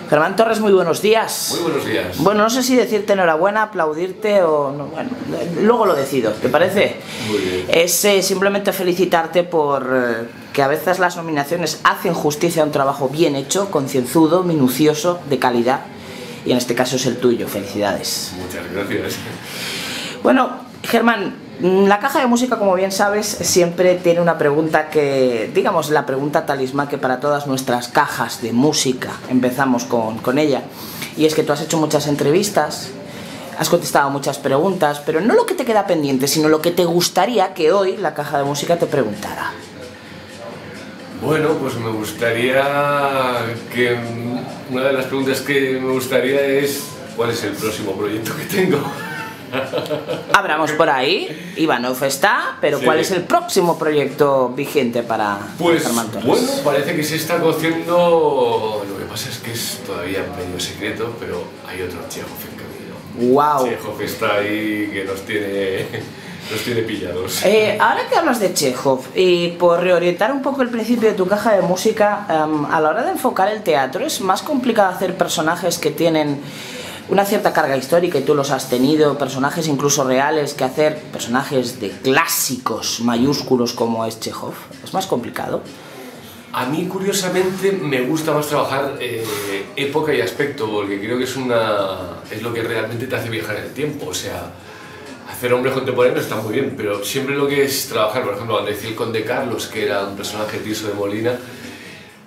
Germán Torres, muy buenos días. Muy buenos días. Bueno, no sé si decirte enhorabuena, aplaudirte o no, bueno, luego lo decido, ¿te parece? Muy bien. Es simplemente felicitarte por que a veces las nominaciones hacen justicia a un trabajo bien hecho, concienzudo, minucioso, de calidad, y en este caso es el tuyo. Felicidades. Muchas gracias. Bueno, Germán, la caja de música, como bien sabes, siempre tiene una pregunta que, digamos, la pregunta talismán que para todas nuestras cajas de música empezamos con ella. Y es que tú has hecho muchas entrevistas, has contestado muchas preguntas, pero no lo que te queda pendiente, sino lo que te gustaría que hoy la caja de música te preguntara. Bueno, pues me gustaría que... Una de las preguntas que me gustaría es ¿cuál es el próximo proyecto que tengo? Abramos por ahí, Ivanov está, pero Sí. ¿cuál es el próximo proyecto vigente para Germán Torres? Bueno, parece que se está cociendo, lo que pasa es que es todavía medio secreto, pero hay otro Chekhov en camino. ¡Wow! Chekhov está ahí que nos tiene pillados. Ahora que hablas de Chekhov, y por reorientar un poco el principio de tu caja de música, a la hora de enfocar el teatro es más complicado hacer personajes que tienen una cierta carga histórica, y tú los has tenido, personajes incluso reales, que hacer personajes de clásicos mayúsculos como es Chekhov. ¿Es más complicado? A mí, curiosamente, me gusta más trabajar época y aspecto, porque creo que es lo que realmente te hace viajar en el tiempo. O sea, hacer hombre contemporáneo está muy bien, pero siempre lo que es trabajar, por ejemplo, cuando decía el Conde Carlos, que era un personaje Tirso de Molina,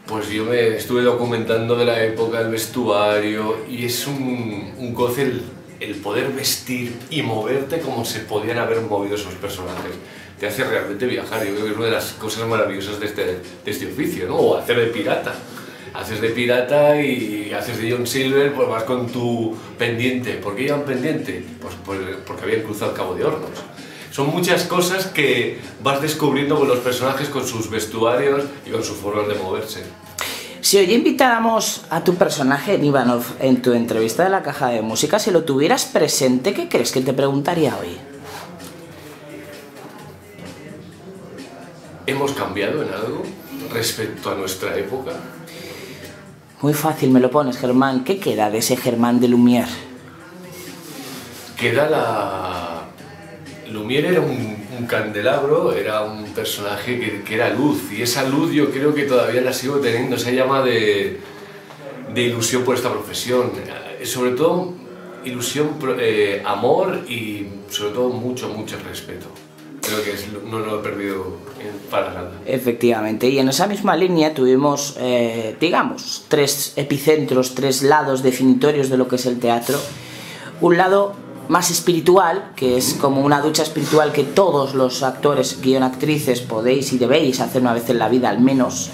pues yo me estuve documentando de la época, el vestuario, y es un goce el poder vestir y moverte como se podían haber movido esos personajes. Te hace realmente viajar. Yo creo que es una de las cosas maravillosas de este oficio, ¿no? O hacer de pirata. Haces de pirata y haces de John Silver, pues vas con tu pendiente. ¿Por qué llevan pendiente? Pues porque habían cruzado el Cabo de Hornos. Son muchas cosas que vas descubriendo con los personajes, con sus vestuarios y con sus formas de moverse. Si hoy invitáramos a tu personaje en Ivanov en tu entrevista de la caja de música, si lo tuvieras presente, ¿qué crees que te preguntaría hoy? ¿Hemos cambiado en algo respecto a nuestra época? Muy fácil me lo pones, Germán. ¿Qué queda de ese Germán de Lumière? Queda Lumière era un candelabro, era un personaje que era luz, y esa luz yo creo que todavía la sigo teniendo, esa llama de ilusión por esta profesión, sobre todo ilusión, amor y sobre todo mucho respeto. Creo que no lo he perdido para nada. Efectivamente, y en esa misma línea tuvimos, digamos, tres epicentros, tres lados definitorios de lo que es el teatro. Un lado más espiritual, que es como una ducha espiritual que todos los actores, actrices podéis y debéis hacer una vez en la vida al menos.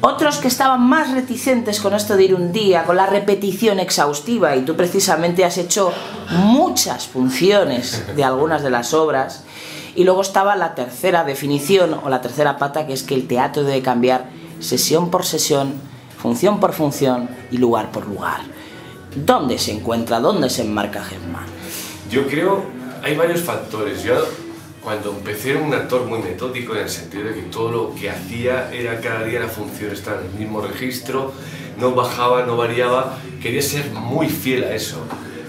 Otros que estaban más reticentes con esto de ir un día, con la repetición exhaustiva, y tú precisamente has hecho muchas funciones de algunas de las obras. Y luego estaba la tercera definición o la tercera pata, que es que el teatro debe cambiar sesión por sesión, función por función y lugar por lugar. ¿Dónde se encuentra, dónde se enmarca Germán? Yo creo, hay varios factores. Yo cuando empecé era un actor muy metódico, en el sentido de que todo lo que hacía era cada día la función estaba en el mismo registro, no bajaba, no variaba, quería ser muy fiel a eso.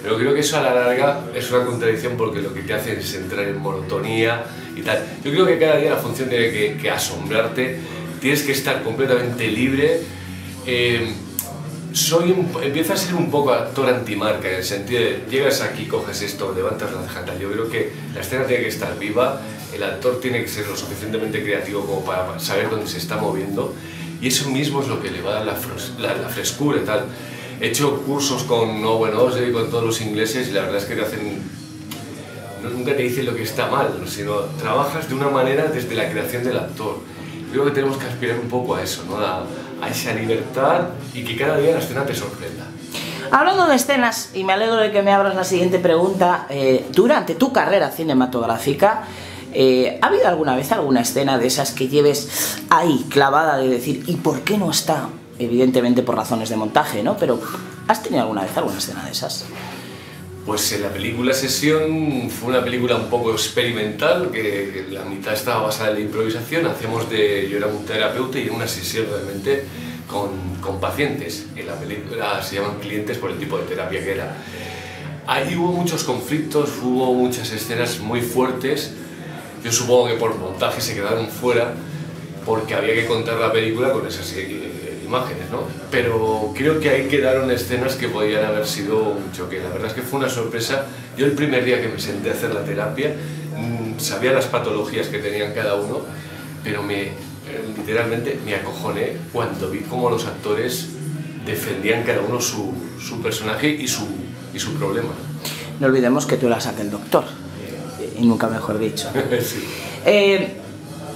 Pero creo que eso a la larga es una contradicción, porque lo que te hace es entrar en monotonía y tal. Yo creo que cada día la función tiene que asombrarte, tienes que estar completamente libre. Empiezo a ser un poco actor antimarca, en el sentido de llegas aquí, coges esto, levantas la cejata. Yo creo que la escena tiene que estar viva, el actor tiene que ser lo suficientemente creativo como para saber dónde se está moviendo, y eso mismo es lo que le va a dar la frescura y tal. He hecho cursos con Owen Osley, con todos los ingleses, y la verdad es que nunca te dicen lo que está mal, sino trabajas de una manera desde la creación del actor. Creo que tenemos que aspirar un poco a eso, ¿no? A esa libertad, y que cada día la escena te sorprenda. Hablando de escenas, y me alegro de que me abras la siguiente pregunta, durante tu carrera cinematográfica, ¿ha habido alguna vez alguna escena de esas que lleves ahí, clavada, de decir, ¿y por qué no está? Evidentemente por razones de montaje, ¿no? Pero ¿has tenido alguna vez alguna escena de esas? Pues en la película Sesión fue una película un poco experimental, que la mitad estaba basada en la improvisación. Yo era un terapeuta y era una sesión realmente con pacientes. En la película se llaman clientes por el tipo de terapia que era. Ahí hubo muchos conflictos, hubo muchas escenas muy fuertes. Yo supongo que por montaje se quedaron fuera porque había que contar la película con esas imágenes, ¿no? Pero creo que ahí quedaron escenas que podían haber sido un choque. La verdad es que fue una sorpresa. Yo el primer día que me senté a hacer la terapia sabía las patologías que tenían cada uno, pero literalmente me acojoné cuando vi cómo los actores defendían cada uno su personaje y su problema. No olvidemos que tú eras aquel doctor, y nunca mejor dicho. Sí.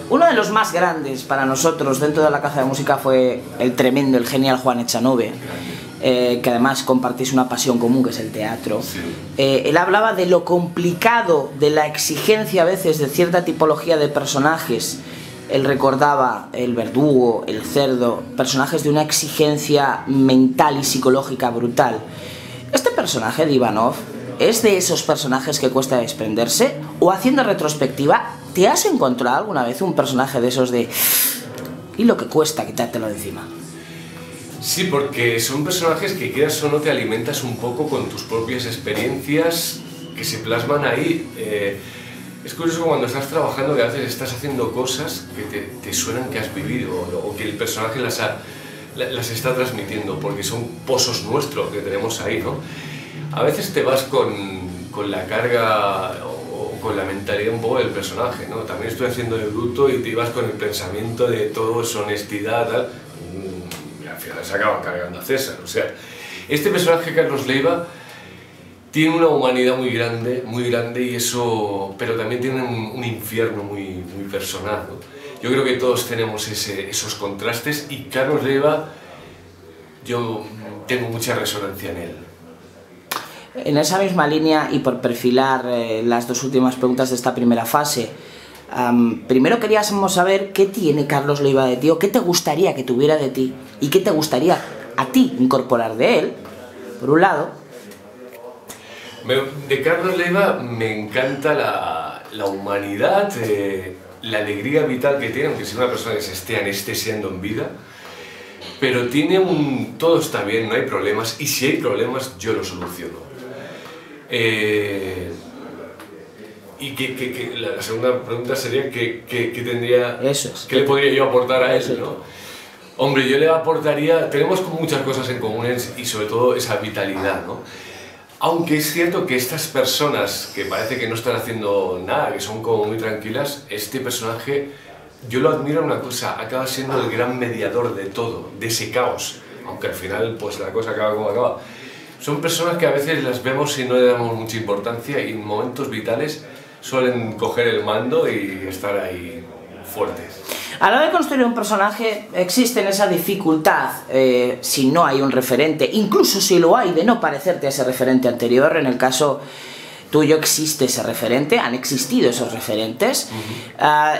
Uno de los más grandes para nosotros dentro de la Caja de Música fue el tremendo, el genial Juan Echanove, que además compartís una pasión común, que es el teatro. Sí. Él hablaba de lo complicado, de la exigencia a veces de cierta tipología de personajes. Él recordaba el verdugo, el cerdo, personajes de una exigencia mental y psicológica brutal. Este personaje de Ivanov es de esos personajes que cuesta desprenderse, o haciendo retrospectiva, ¿te has encontrado alguna vez un personaje de esos de y lo que cuesta quitártelo de encima? Sí, porque son personajes que quieras o no te alimentas un poco con tus propias experiencias que se plasman ahí. Es curioso cuando estás trabajando que a veces estás haciendo cosas que te suenan que has vivido o que el personaje las está transmitiendo, porque son pozos nuestros que tenemos ahí, ¿no? A veces te vas con la carga o con la mentalidad un poco del personaje, ¿no? También estoy haciendo de bruto y te ibas con el pensamiento de todo es honestidad, tal. Y al final se acaban cargando a César. O sea, este personaje, Carlos Leiva, tiene una humanidad muy grande y eso, pero también tiene un infierno muy personal, ¿no? Yo creo que todos tenemos esos contrastes y Carlos Leiva, yo tengo mucha resonancia en él. En esa misma línea, y por perfilar las dos últimas preguntas de esta primera fase, primero queríamos saber qué tiene Carlos Leiva de ti, o qué te gustaría que tuviera de ti, y qué te gustaría a ti incorporar de él, por un lado. De Carlos Leiva me encanta la humanidad, la alegría vital que tiene, aunque sea una persona que se esté anestesiando en vida, pero tiene todo está bien, no hay problemas, y si hay problemas yo los soluciono. Y la segunda pregunta sería ¿qué tendría, qué le podría yo aportar a él, ¿no? Hombre, yo le aportaría, tenemos muchas cosas en común y sobre todo esa vitalidad, ¿no? Aunque es cierto que estas personas que parece que no están haciendo nada, que son como muy tranquilas, este personaje, yo lo admiro en una cosa, acaba siendo el gran mediador de todo, de ese caos, aunque al final pues la cosa acaba como acaba. Son personas que a veces las vemos y no le damos mucha importancia y en momentos vitales suelen coger el mando y estar ahí fuertes. A la hora de construir un personaje existe esa dificultad, si no hay un referente, incluso si lo hay, de no parecerte a ese referente anterior. En el caso tuyo existe ese referente, han existido esos referentes.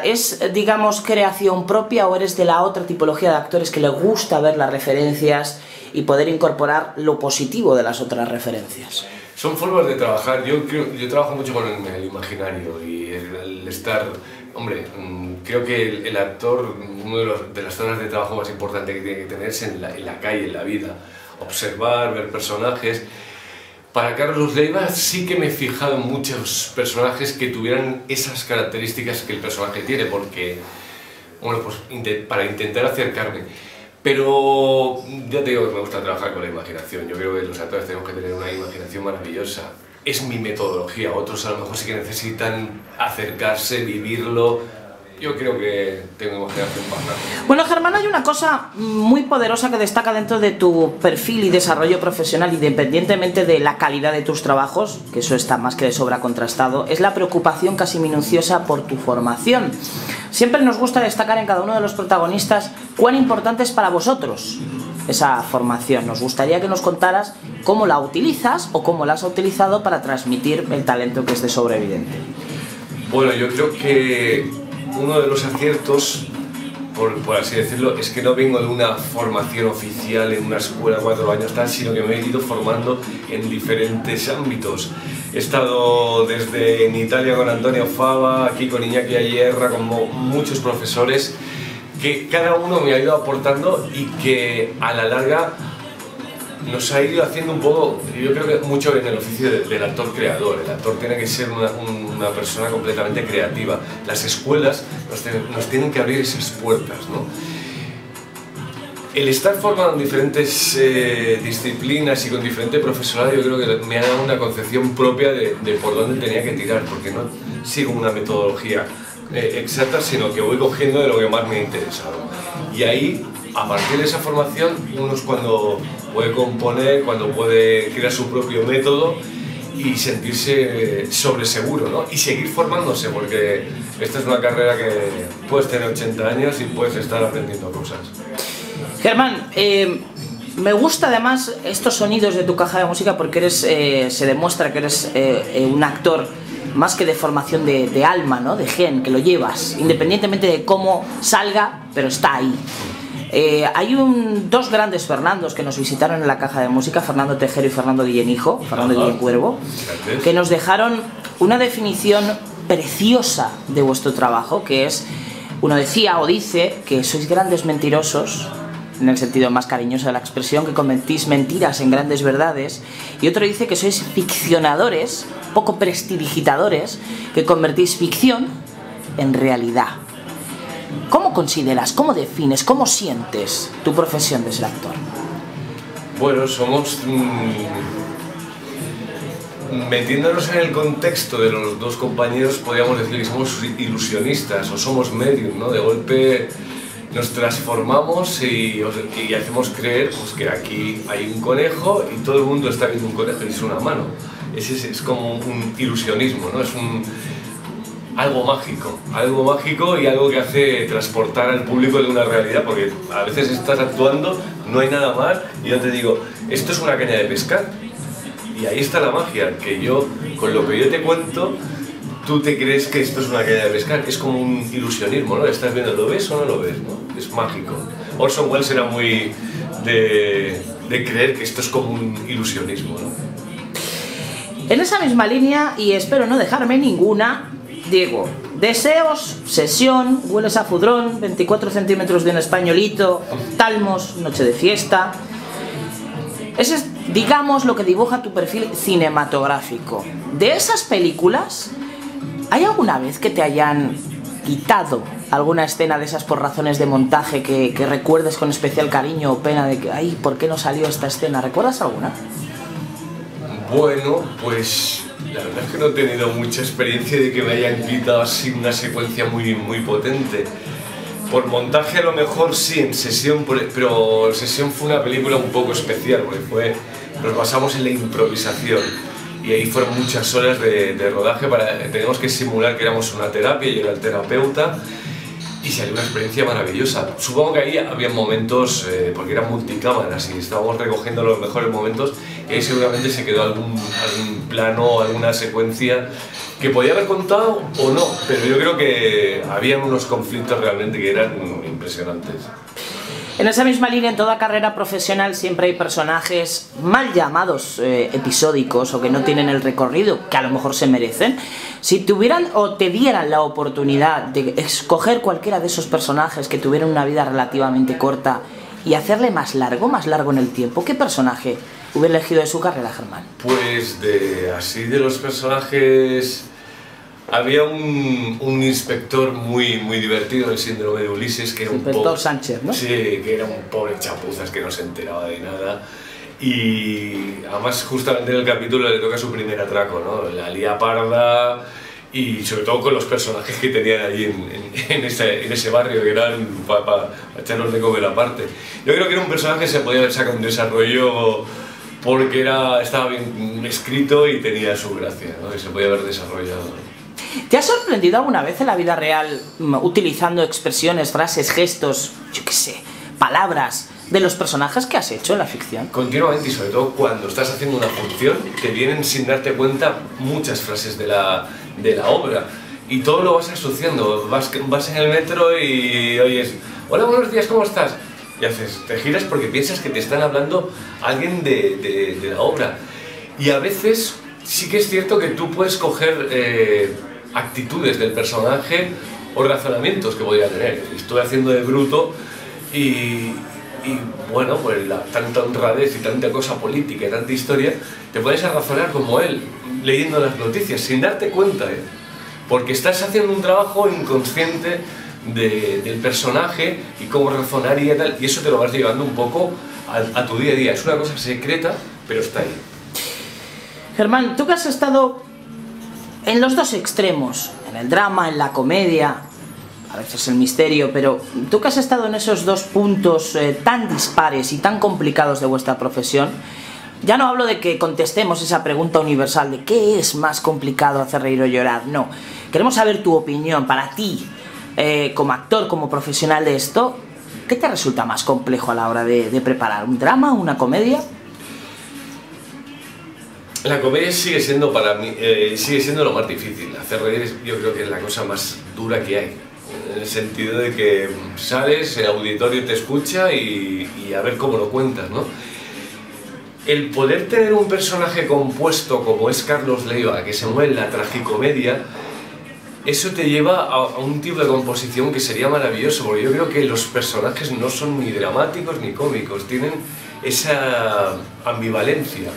¿Es, digamos, creación propia o eres de la otra tipología de actores que le gusta ver las referencias y poder incorporar lo positivo de las otras referencias? Son formas de trabajar. Yo trabajo mucho con el imaginario y el estar... Hombre, creo que el actor, una de las zonas de trabajo más importantes que tiene que tener es en la calle, en la vida. Observar, ver personajes. Para Carlos Leiva sí que me he fijado en muchos personajes que tuvieran esas características que el personaje tiene, porque, bueno, pues para intentar acercarme. Pero ya te digo que me gusta trabajar con la imaginación. Yo creo que los actores tenemos que tener una imaginación maravillosa. Es mi metodología, otros a lo mejor sí que necesitan acercarse, vivirlo. Yo creo que tengo imaginación bastante. Bueno, Germán, hay una cosa muy poderosa que destaca dentro de tu perfil y desarrollo profesional, independientemente de la calidad de tus trabajos, que eso está más que de sobra contrastado, es la preocupación casi minuciosa por tu formación. Siempre nos gusta destacar en cada uno de los protagonistas cuán importante es para vosotros esa formación. Nos gustaría que nos contaras cómo la utilizas o cómo la has utilizado para transmitir el talento que es de sobra evidente. Bueno, yo creo que uno de los aciertos, por así decirlo, es que no vengo de una formación oficial en una escuela 4 años tal, sino que me he ido formando en diferentes ámbitos. He estado desde en Italia con Antonio Fava, aquí con Iñaki Ayerra, con muchos profesores, que cada uno me ha ido aportando y que a la larga nos ha ido haciendo un poco, yo creo que mucho en el oficio del actor creador. El actor tiene que ser una persona completamente creativa. Las escuelas nos tienen que abrir esas puertas, ¿no? El estar formado en diferentes disciplinas y con diferente profesorado, yo creo que me ha dado una concepción propia de por dónde tenía que tirar, porque no sigo una metodología exacta, sino que voy cogiendo de lo que más me ha interesado. Y ahí, a partir de esa formación, uno es cuando puede componer, cuando puede crear su propio método y sentirse sobreseguro, ¿no? Y seguir formándose, porque esta es una carrera que puedes tener 80 años y puedes estar aprendiendo cosas. Germán, me gusta además estos sonidos de tu caja de música porque se demuestra que eres un actor más que de formación de alma, ¿no? De gen, que lo llevas, independientemente de cómo salga, pero está ahí. Hay dos grandes Fernandos que nos visitaron en la caja de música, Fernando Tejero y Fernando Guillén Hijo, Fernando Guillén Cuervo, que nos dejaron una definición preciosa de vuestro trabajo, que es, uno decía o dice que sois grandes mentirosos, en el sentido más cariñoso de la expresión, que convertís mentiras en grandes verdades, y otro dice que sois ficcionadores, poco prestidigitadores, que convertís ficción en realidad. ¿Cómo consideras, cómo defines, cómo sientes tu profesión de ser actor? Bueno, somos... metiéndonos en el contexto de los dos compañeros, podríamos decir que somos ilusionistas o somos medium, ¿no? De golpe nos transformamos y hacemos creer pues, que aquí hay un conejo y todo el mundo está viendo un conejo y es una mano. Es como un ilusionismo, ¿no? Es algo mágico y algo que hace transportar al público de una realidad, porque a veces estás actuando, no hay nada más y yo te digo, esto es una caña de pescar y ahí está la magia, que yo, con lo que yo te cuento, tú te crees que esto es una caña de pescar, es como un ilusionismo, ¿no? Estás viendo, ¿lo ves o no lo ves? ¿No? Es mágico. Orson Welles era muy de creer que esto es como un ilusionismo, ¿no? En esa misma línea, y espero no dejarme ninguna, Diego, deseos, sesión, hueles a fudrón, 24 centímetros de un españolito, talmos, noche de fiesta. Ese es, digamos, lo que dibuja tu perfil cinematográfico. De esas películas, ¿hay alguna vez que te hayan quitado alguna escena de esas por razones de montaje que recuerdes con especial cariño o pena de que, ay, ¿por qué no salió esta escena? ¿Recuerdas alguna? Bueno, pues la verdad es que no he tenido mucha experiencia de que me hayan quitado así una secuencia muy potente. Por montaje a lo mejor sí, en Sesión, pero Sesión fue una película un poco especial, porque nos basamos en la improvisación y ahí fueron muchas horas de rodaje, teníamos que simular que éramos una terapia, yo era el terapeuta y salió una experiencia maravillosa. Supongo que ahí había momentos, porque eran multicámaras y estábamos recogiendo los mejores momentos, y ahí seguramente se quedó algún plano, alguna secuencia que podía haber contado o no, pero yo creo que había unos conflictos realmente que eran impresionantes. En esa misma línea, en toda carrera profesional siempre hay personajes mal llamados episódicos o que no tienen el recorrido que a lo mejor se merecen. Si tuvieran o te dieran la oportunidad de escoger cualquiera de esos personajes que tuvieran una vida relativamente corta y hacerle más largo en el tiempo, ¿qué personaje hubiera elegido de su carrera, Germán? Pues así de los personajes... Había un inspector muy divertido en el síndrome de Ulises, que era un inspector Sánchez, ¿no? Sí, que era un pobre chapuzas que no se enteraba de nada. Y además justamente en el capítulo le toca su primer atraco, ¿no? La lía parda y sobre todo con los personajes que tenían allí en ese barrio, que eran para echarlos de comer aparte. Yo creo que era un personaje que se podía haber sacado un desarrollo porque estaba bien escrito y tenía su gracia, ¿no? Que se podía haber desarrollado. ¿Te has sorprendido alguna vez en la vida real utilizando expresiones, frases, gestos, yo qué sé, palabras de los personajes que has hecho en la ficción? Continuamente, y sobre todo cuando estás haciendo una función, te vienen sin darte cuenta muchas frases de la obra y todo lo vas asociando. Vas en el metro y oyes, hola, buenos días, ¿cómo estás? Y te giras porque piensas que te están hablando alguien de la obra. Y a veces sí que es cierto que tú puedes coger actitudes del personaje o razonamientos que podía tener. Estoy haciendo de bruto y bueno, pues tanta honradez y tanta cosa política y tanta historia, te pones a razonar como él, leyendo las noticias, sin darte cuenta, porque estás haciendo un trabajo inconsciente del personaje y cómo razonaría y tal, y eso te lo vas llevando un poco a tu día a día. Es una cosa secreta, pero está ahí. Germán, tú que has estado en los dos extremos, en el drama, en la comedia, a veces el misterio, pero tú que has estado en esos dos puntos tan dispares y tan complicados de vuestra profesión, ya no hablo de que contestemos esa pregunta universal de ¿qué es más complicado, hacer reír o llorar? No, queremos saber tu opinión. Para ti, como actor, como profesional de esto, ¿qué te resulta más complejo a la hora de preparar? ¿Un drama, una comedia? La comedia sigue siendo para mí, sigue siendo lo más difícil. Hacer reír yo creo que es la cosa más dura que hay. En el sentido de que sales, el auditorio te escucha y a ver cómo lo cuentas, ¿no? El poder tener un personaje compuesto como es Carlos Leiva, que se mueve en la tragicomedia, eso te lleva a un tipo de composición que sería maravilloso, porque yo creo que los personajes no son ni dramáticos ni cómicos, tienen esa ambivalencia.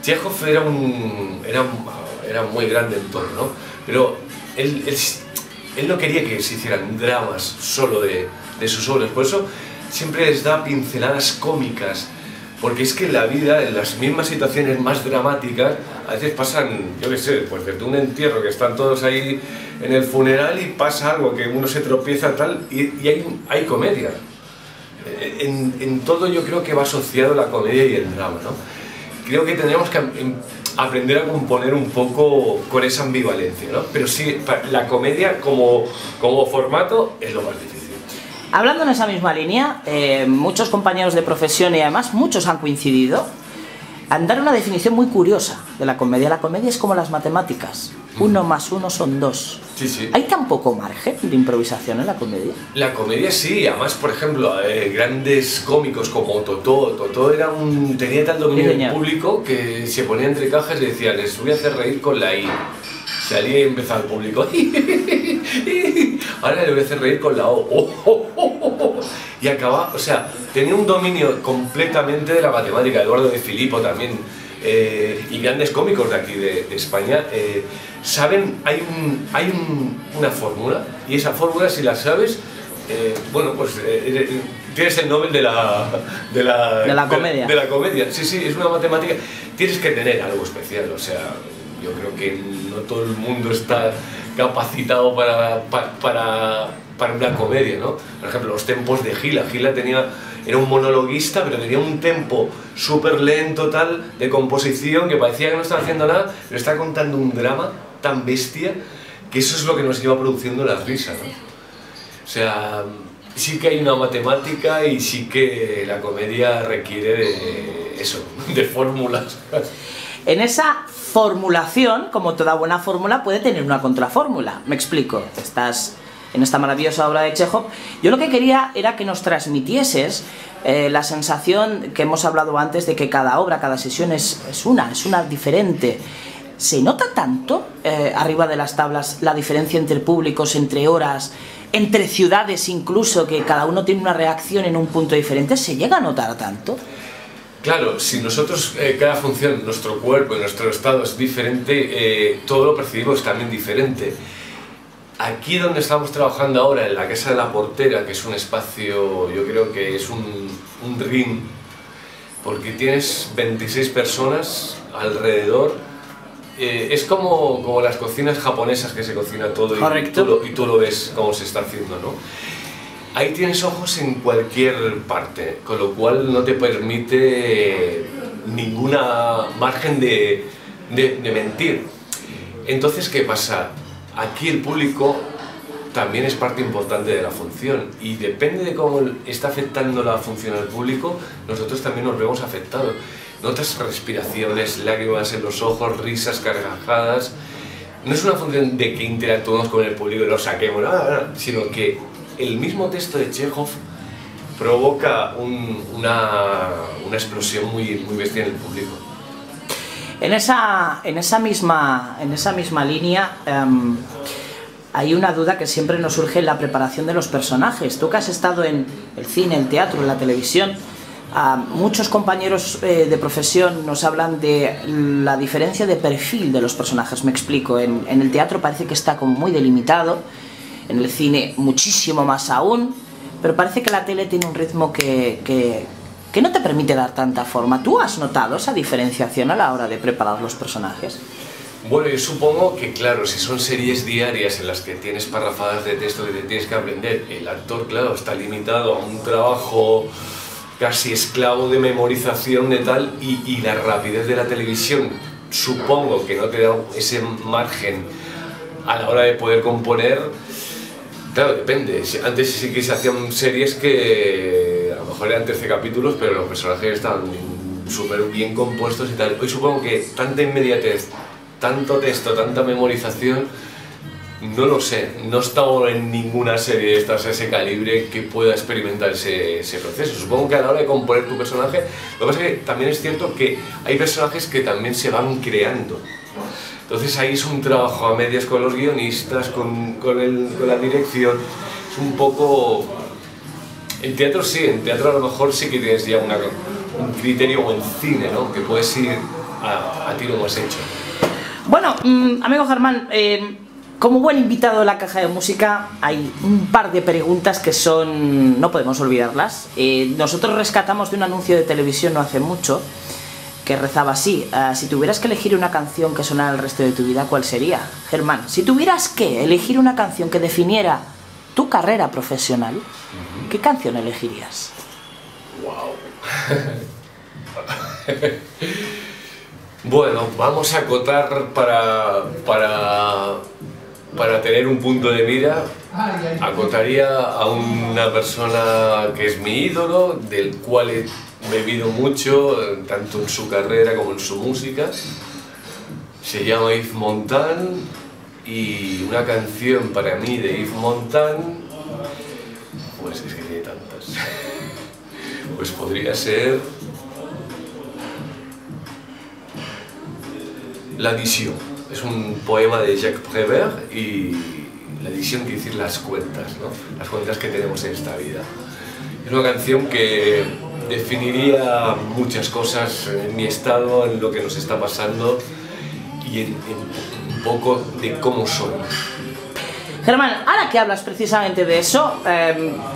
Chekhov era muy grande en todo, ¿no? Pero él no quería que se hicieran dramas solo de sus obras, por eso siempre les da pinceladas cómicas, porque es que en la vida, en las mismas situaciones más dramáticas, a veces pasan, yo qué sé, pues desde un entierro que están todos ahí en el funeral y pasa algo, que uno se tropieza tal, y hay comedia. En todo yo creo que va asociado la comedia y el drama, ¿no? Creo que tendríamos que aprender a componer un poco con esa ambivalencia, ¿no? Pero sí, la comedia como formato es lo más difícil. Hablando en esa misma línea, muchos compañeros de profesión y además muchos han coincidido en dar una definición muy curiosa de la comedia. La comedia es como las matemáticas, 1 más 1 son 2. Sí, sí. ¿Hay tan poco margen de improvisación en la comedia? La comedia sí, además, por ejemplo, grandes cómicos como Totó tenía tal dominio del público que se ponía entre cajas y decía, les voy a hacer reír con la I. Salía y empezaba el público, ahora le voy a hacer reír con la O. Y acababa, o sea, tenía un dominio completamente de la matemática. Eduardo de Filippo también, y grandes cómicos de aquí de España, saben, hay una fórmula, y esa fórmula, si la sabes, bueno, pues tienes el Nobel de la comedia. De la comedia, sí, es una matemática. Tienes que tener algo especial, o sea, yo creo que no todo el mundo está capacitado para una comedia, ¿no? Por ejemplo, los tempos de Gila. Gila era un monologuista, pero tenía un tempo súper lento, tal, de composición, que parecía que no estaba haciendo nada, pero está contando un drama tan bestia que eso es lo que nos lleva produciendo la risa, ¿no? O sea, sí que hay una matemática y sí que la comedia requiere de eso, de fórmulas. En esa formulación, como toda buena fórmula, puede tener una contrafórmula. Me explico. Estás en esta maravillosa obra de Chekhov. Yo lo que quería era que nos transmitieses la sensación que hemos hablado antes de que cada obra, cada sesión es una diferente. ¿Se nota tanto arriba de las tablas la diferencia entre públicos, entre horas, entre ciudades incluso, que cada uno tiene una reacción en un punto diferente? ¿Se llega a notar tanto? Claro, si nosotros, cada función, nuestro cuerpo y nuestro estado es diferente, todo lo percibimos también diferente. Aquí donde estamos trabajando ahora, en la Casa de la Portera, que es un espacio, yo creo que es un ring, porque tienes 26 personas alrededor, es como las cocinas japonesas que se cocina todo y tú lo ves cómo se está haciendo, ¿no? Ahí tienes ojos en cualquier parte, con lo cual no te permite ninguna margen de mentir. Entonces, ¿qué pasa? Aquí el público también es parte importante de la función y depende de cómo está afectando la función al público, nosotros también nos vemos afectados. Notas respiraciones, lágrimas en los ojos, risas, carcajadas. No es una función de que interactuemos con el público y lo saquemos, sino que el mismo texto de Chekhov provoca una explosión muy bestia en el público. En esa misma línea, hay una duda que siempre nos surge en la preparación de los personajes. Tú que has estado en el cine, el teatro, en la televisión, muchos compañeros de profesión nos hablan de la diferencia de perfil de los personajes. Me explico, en el teatro parece que está como muy delimitado, en el cine muchísimo más aún, pero parece que la tele tiene un ritmo que no te permite dar tanta forma. ¿Tú has notado esa diferenciación a la hora de preparar los personajes? Bueno, yo supongo que, claro, si son series diarias en las que tienes parrafadas de texto que te tienes que aprender, el actor, claro, está limitado a un trabajo casi esclavo de memorización de tal, y la rapidez de la televisión, supongo que no te da ese margen a la hora de poder componer. Claro, depende. Antes sí que se hacían series que a lo mejor eran 13 capítulos, pero los personajes estaban súper bien compuestos y tal. Hoy supongo que tanta inmediatez, tanto texto, tanta memorización, no lo sé, no he estado en ninguna serie de estas a ese calibre que pueda experimentar ese proceso. Supongo que a la hora de componer tu personaje, lo que pasa es que también es cierto que hay personajes que también se van creando. Entonces ahí es un trabajo a medias con los guionistas, con la dirección. Es un poco... En teatro sí, en teatro a lo mejor sí que tienes ya un criterio, o en cine, ¿no? Que puedes ir a tiro más hecho. Bueno, amigo Germán, como buen invitado de la Caja de Música, hay un par de preguntas que son... no podemos olvidarlas. Nosotros rescatamos de un anuncio de televisión no hace mucho, que rezaba así: si tuvieras que elegir una canción que sonara el resto de tu vida, ¿cuál sería? Germán, si tuvieras que elegir una canción que definiera tu carrera profesional, ¿qué canción elegirías? ¡Wow! Bueno, vamos a acotar para tener un punto de mira. Acotaría a una persona que es mi ídolo, del cual he bebido mucho, tanto en su carrera como en su música. Se llama Yves Montand, y una canción para mí de Yves Montand, pues es que tiene tantas. Pues podría ser L'Addition. Es un poema de Jacques Prévert, y l'addition quiere decir las cuentas, ¿no? Las cuentas que tenemos en esta vida. Es una canción que definiría muchas cosas en mi estado, en lo que nos está pasando y en un poco de cómo somos. Germán, ahora que hablas precisamente de eso,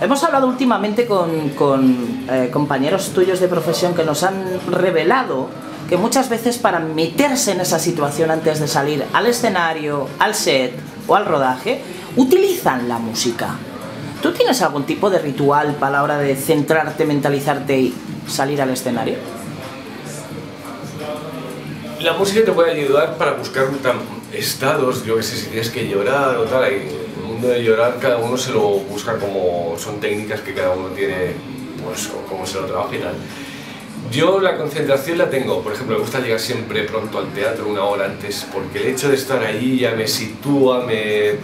hemos hablado últimamente con compañeros tuyos de profesión que nos han revelado que muchas veces para meterse en esa situación antes de salir al escenario, al set o al rodaje, utilizan la música. ¿Tú tienes algún tipo de ritual para la hora de centrarte, mentalizarte y salir al escenario? La música te puede ayudar para buscar estados, yo que sé, si tienes que llorar o tal. En el mundo de llorar cada uno se lo busca, como son técnicas que cada uno tiene, pues como se lo trabaja y tal. Yo la concentración la tengo, por ejemplo, me gusta llegar siempre pronto al teatro, una hora antes, porque el hecho de estar allí ya me sitúa, te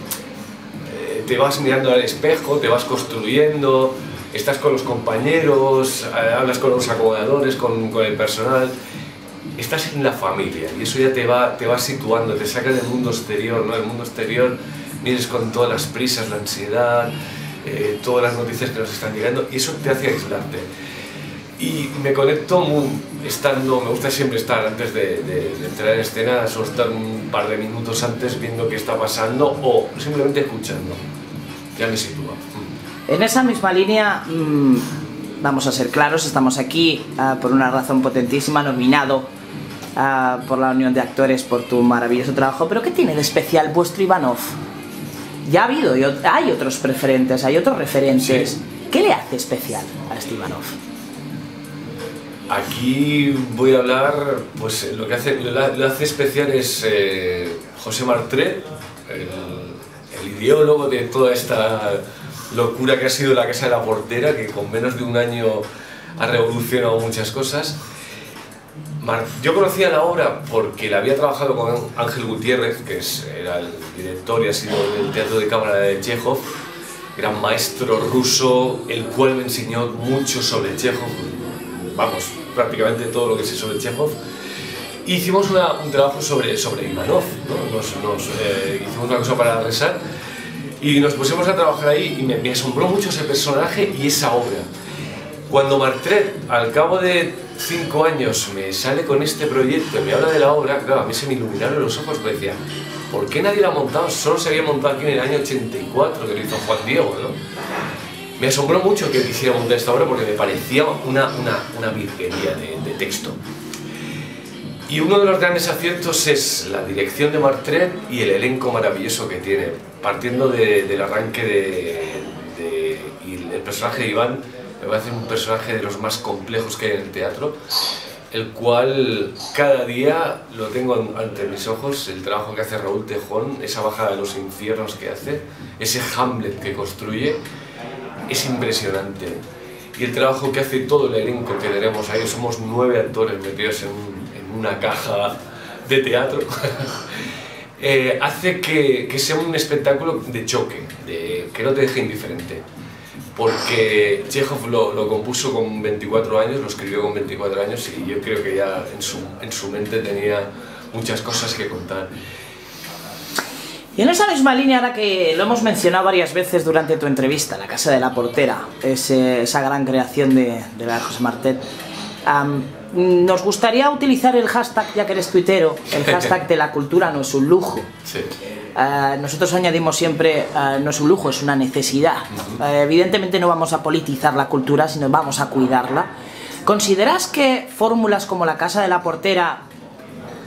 vas mirando al espejo, te vas construyendo, estás con los compañeros, hablas con los acomodadores, con el personal, estás en la familia, y eso ya te va situando, te saca del mundo exterior, ¿no? El mundo exterior vienes con todas las prisas, la ansiedad, todas las noticias que nos están llegando, y eso te hace aislarte. Y me conecto me gusta siempre estar antes de entrar en escena, solo estar un par de minutos antes viendo qué está pasando o simplemente escuchando. Ya me sitúa. En esa misma línea, vamos a ser claros, estamos aquí por una razón potentísima, nominado por la Unión de Actores por tu maravilloso trabajo, pero ¿qué tiene de especial vuestro Ivanov? Ya ha habido, hay otros preferentes, hay otros referentes. Sí. ¿Qué le hace especial a este Ivanov? Aquí voy a hablar, pues lo que lo hace especial es José Martret, el ideólogo de toda esta locura que ha sido la Casa de la Portera, que con menos de un año ha revolucionado muchas cosas. Yo conocía la obra porque la había trabajado con Ángel Gutiérrez, que era el director y ha sido del Teatro de Cámara de Chejov, gran maestro ruso, el cual me enseñó mucho sobre Chejov, vamos, prácticamente todo lo que sé sobre Chejov. Hicimos un trabajo sobre Ivanov, ¿no? Hicimos una cosa para rezar, Y nos pusimos a trabajar ahí y me asombró mucho ese personaje y esa obra. Cuando Martret, al cabo de 5 años, me sale con este proyecto y me habla de la obra, claro, a mí se me iluminaron los ojos, me decía, ¿por qué nadie la ha montado? Solo se había montado aquí en el año 84, que lo hizo Juan Diego, ¿no? Me asombró mucho que quisiera montar esta obra porque me parecía una virguería de texto. Y uno de los grandes aciertos es la dirección de Martret y el elenco maravilloso que tiene, partiendo del arranque y el personaje de Iván. Me parece un personaje de los más complejos que hay en el teatro, el cual cada día lo tengo ante mis ojos, el trabajo que hace Raúl Tejón, esa bajada de los infiernos que hace, ese Hamlet que construye, es impresionante. Y el trabajo que hace todo el elenco que tenemos ahí, somos 9 actores metidos en una caja de teatro, hace que sea un espectáculo de choque, que no te deje indiferente. Porque Chekhov lo compuso con 24 años, lo escribió con 24 años y yo creo que ya en su mente tenía muchas cosas que contar. Y en esa misma línea, ahora que lo hemos mencionado varias veces durante tu entrevista, La Casa de la Portera, esa gran creación de la José Martret, nos gustaría utilizar el hashtag, ya que eres tuitero, el hashtag de la cultura no es un lujo. Sí. Nosotros añadimos siempre, no es un lujo, es una necesidad. Evidentemente no vamos a politizar la cultura, sino vamos a cuidarla. ¿Consideras que fórmulas como La Casa de la Portera,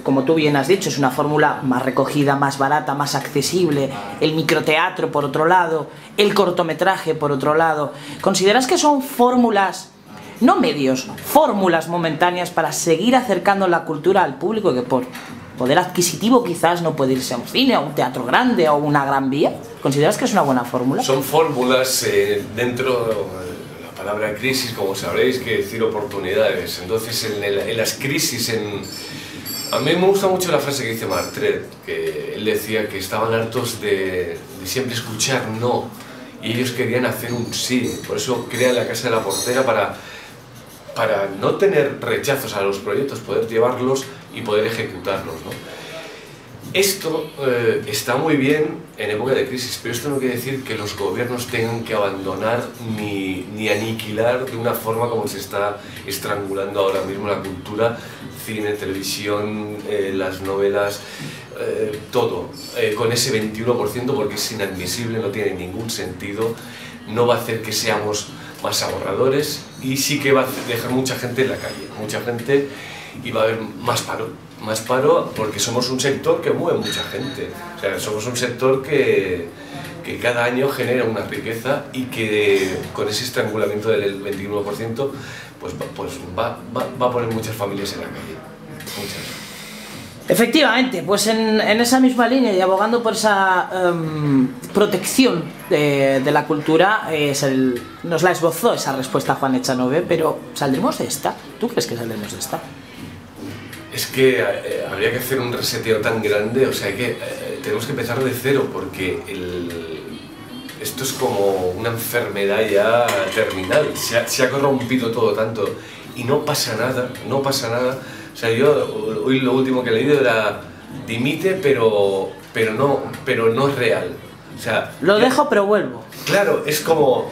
como tú bien has dicho, es una fórmula más recogida, más barata, más accesible, el microteatro por otro lado, el cortometraje por otro lado, ¿consideras que son fórmulas, no medios, fórmulas momentáneas para seguir acercando la cultura al público que por poder adquisitivo quizás no puede irse a un cine, a un teatro grande o una gran vía? ¿Consideras que es una buena fórmula? Son fórmulas dentro de la palabra crisis, como sabréis, que decir oportunidades. Entonces en las crisis, a mí me gusta mucho la frase que dice Martret, que él decía que estaban hartos de siempre escuchar no, y ellos querían hacer un sí. Por eso crea La Casa de la Portera para no tener rechazos a los proyectos, poder llevarlos y poder ejecutarlos, ¿no? Esto está muy bien en época de crisis, pero esto no quiere decir que los gobiernos tengan que abandonar ni aniquilar de una forma como se está estrangulando ahora mismo la cultura, cine, televisión, las novelas, todo, con ese 21%, porque es inadmisible, no tiene ningún sentido, no va a hacer que seamos más ahorradores y sí que va a dejar mucha gente en la calle, mucha gente, y va a haber más paro porque somos un sector que mueve mucha gente, o sea, somos un sector que cada año genera una riqueza y que con ese estrangulamiento del 21% pues va a poner muchas familias en la calle, muchas. Efectivamente, pues en esa misma línea y abogando por esa protección de la cultura, nos la esbozó esa respuesta Juan Echanove, pero ¿saldremos de esta? ¿Tú crees que saldremos de esta? Es que habría que hacer un reseteo tan grande, o sea, tenemos que empezar de cero, porque esto es como una enfermedad ya terminal, se ha corrompido todo tanto y no pasa nada, no pasa nada. O sea, yo hoy lo último que he leído era dimite, pero no es real. O sea, lo dejo pero vuelvo. Claro, es como,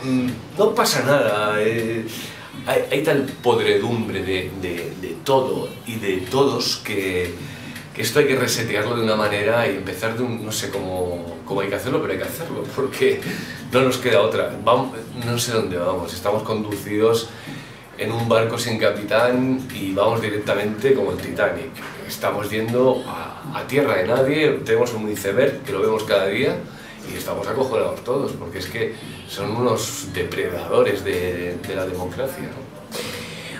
no pasa nada, hay tal podredumbre de todo y de todos que esto hay que resetearlo de una manera y empezar de no sé cómo hay que hacerlo, pero hay que hacerlo, porque no nos queda otra. No sé dónde vamos, estamos conducidos en un barco sin capitán y vamos directamente como el Titanic. Estamos yendo a tierra de nadie, tenemos un iceberg que lo vemos cada día y estamos acojonados todos, porque es que son unos depredadores de la democracia, ¿no?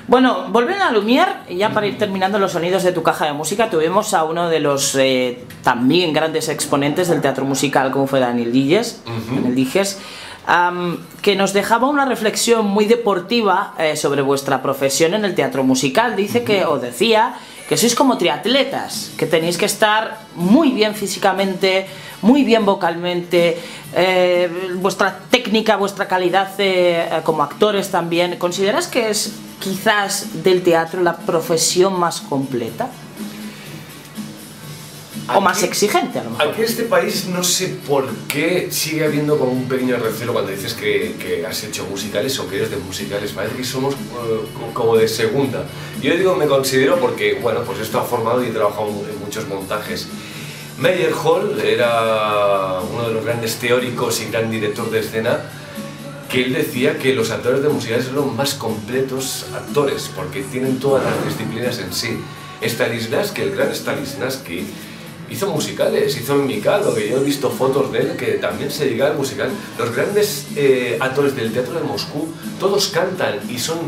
Bueno, volviendo a Lumière, y ya para ir terminando los sonidos de tu caja de música, tuvimos a uno de los también grandes exponentes del teatro musical, como fue Daniel Dijes, que nos dejaba una reflexión muy deportiva sobre vuestra profesión en el teatro musical. Decía que sois como triatletas, que tenéis que estar muy bien físicamente, muy bien vocalmente, vuestra técnica, vuestra calidad como actores también. ¿Consideras que es quizás del teatro la profesión más completa? o más exigente a lo mejor. Aquí en este país no sé por qué sigue habiendo como un pequeño recelo cuando dices que has hecho musicales o que eres de musicales. Parece que somos como de segunda. Yo digo, me considero porque, bueno, pues he estado formado y he trabajado en muchos montajes. Meyerhold era uno de los grandes teóricos y gran director de escena, que él decía que los actores de musicales son los más completos actores porque tienen todas las disciplinas en sí. Stanislavski, el gran Stanislavski, hizo musicales, hizo el Mikado, que yo he visto fotos de él que también se dedica al musical. Los grandes actores del teatro de Moscú, todos cantan y son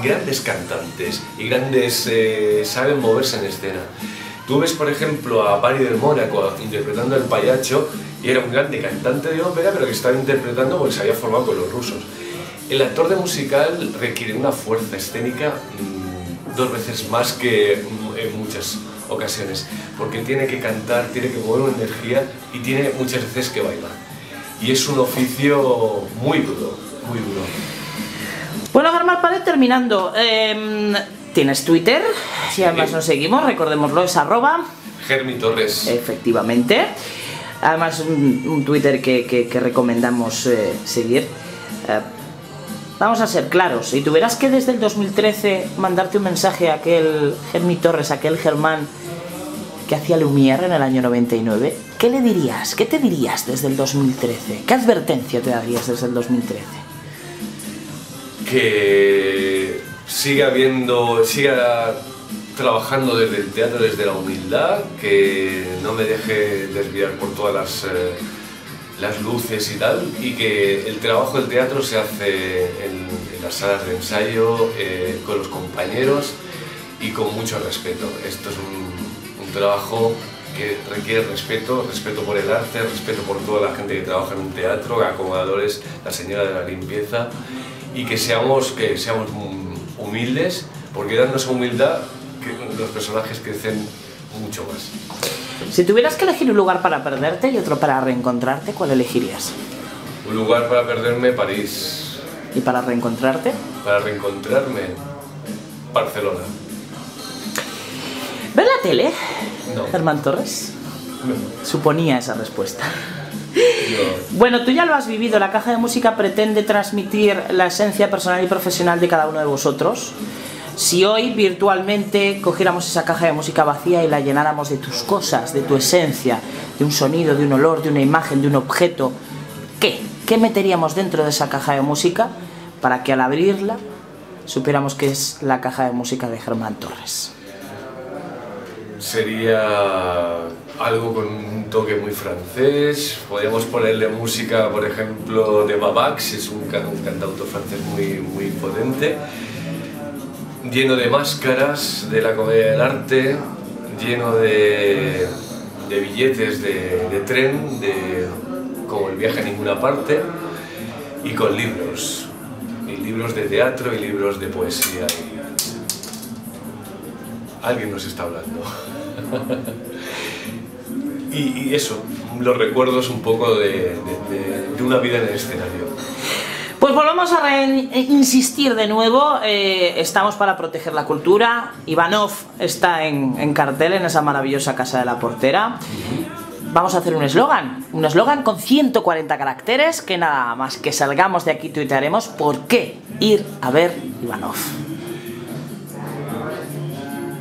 grandes cantantes y grandes, saben moverse en escena. Tú ves, por ejemplo, a Barry del Mónaco interpretando al Payacho y era un grande cantante de ópera, pero que estaba interpretando porque se había formado con los rusos. El actor de musical requiere una fuerza escénica 2 veces más que en muchas ocasiones, porque tiene que cantar, tiene que mover una energía y tiene muchas veces que bailar. Y es un oficio muy duro, muy duro. Bueno, Germán, para ir terminando, tienes Twitter, si además nos seguimos, recordémoslo, es @GermiTorres. Efectivamente. Además, un Twitter que recomendamos seguir. Vamos a ser claros, si tuvieras que desde el 2013 mandarte un mensaje a aquel Germi Torres, aquel Germán que hacía Lumière en el año 99, ¿qué le dirías? ¿Qué te dirías desde el 2013? ¿Qué advertencia te darías desde el 2013? Que siga trabajando desde el teatro, desde la humildad, que no me deje desviar por todas las luces y tal, y que el trabajo del teatro se hace en las salas de ensayo, con los compañeros y con mucho respeto. Esto es un trabajo que requiere respeto por el arte, respeto por toda la gente que trabaja en un teatro, acomodadores, la señora de la limpieza, y que seamos humildes, porque dando esa humildad que los personajes crecen mucho más. Si tuvieras que elegir un lugar para perderte y otro para reencontrarte, ¿cuál elegirías? Un lugar para perderme, París. ¿Y para reencontrarte? Para reencontrarme, Barcelona. ¿Ves la tele, No. Germán Torres? No. Suponía esa respuesta. No. Bueno, tú ya lo has vivido, la caja de música pretende transmitir la esencia personal y profesional de cada uno de vosotros. Si hoy virtualmente cogiéramos esa caja de música vacía y la llenáramos de tus cosas, de tu esencia, de un sonido, de un olor, de una imagen, de un objeto, ¿qué meteríamos dentro de esa caja de música para que al abrirla supiéramos que es la caja de música de Germán Torres? Sería algo con un toque muy francés. Podríamos ponerle música, por ejemplo, de Babax, es un cantautor francés muy potente, lleno de máscaras de la comedia del arte, lleno de billetes de tren, como el viaje a ninguna parte, y con libros, y libros de teatro y libros de poesía. Alguien nos está hablando. y eso, los recuerdos un poco de una vida en el escenario. Pues volvemos a insistir de nuevo, estamos para proteger la cultura. Ivanov está en cartel en esa maravillosa Casa de la Portera. Vamos a hacer un eslogan con 140 caracteres, que nada más que salgamos de aquí tuitearemos por qué ir a ver Ivanov.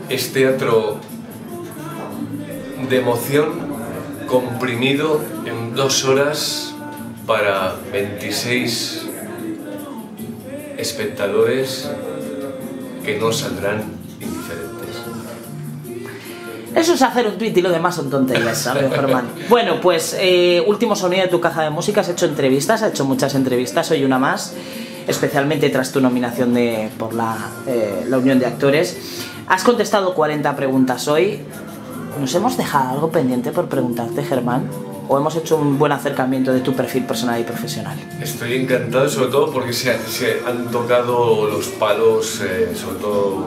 Es teatro de emoción comprimido en 2 horas para 26 espectadores que no saldrán indiferentes. Eso es hacer un tuit y lo demás son tonterías, ¿sabes, Germán? Bueno, pues último sonido de tu caja de música. Has hecho entrevistas, has hecho muchas entrevistas, hoy una más, especialmente tras tu nominación por la Unión de Actores. Has contestado 40 preguntas hoy. ¿Nos hemos dejado algo pendiente por preguntarte, Germán? ¿O hemos hecho un buen acercamiento de tu perfil personal y profesional? Estoy encantado, sobre todo porque se han tocado los palos, sobre todo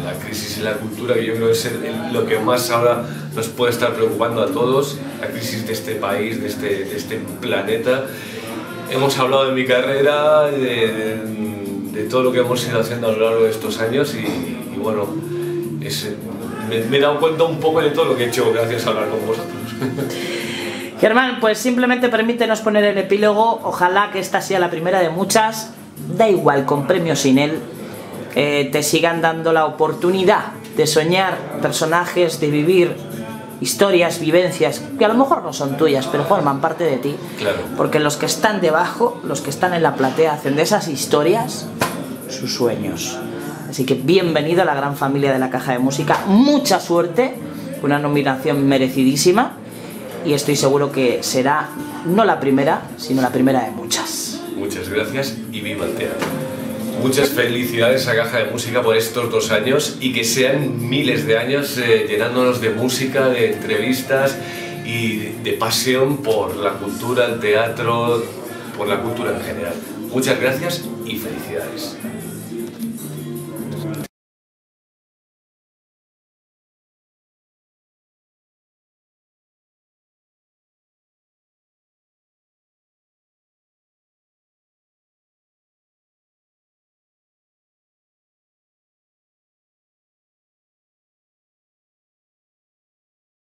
la crisis en la cultura, que yo creo que es lo que más ahora nos puede estar preocupando a todos, la crisis de este país, de este planeta. Hemos hablado de mi carrera, de todo lo que hemos ido haciendo a lo largo de estos años y bueno, es me he dado cuenta un poco de todo lo que he hecho gracias a hablar con vosotros. Germán, pues simplemente permítenos poner el epílogo, ojalá que esta sea la primera de muchas, da igual, con premio sin él, te sigan dando la oportunidad de soñar personajes, de vivir historias, vivencias, que a lo mejor no son tuyas, pero forman parte de ti, Claro. porque los que están debajo, los que están en la platea, hacen de esas historias sus sueños. Así que bienvenido a la gran familia de la Caja de Música, mucha suerte, una nominación merecidísima, y estoy seguro que será no la primera, sino la primera de muchas. Muchas gracias y viva el teatro. Muchas felicidades a Caja de Música por estos 2 años y que sean miles de años llenándonos de música, de entrevistas y de pasión por la cultura, el teatro, por la cultura en general. Muchas gracias y felicidades.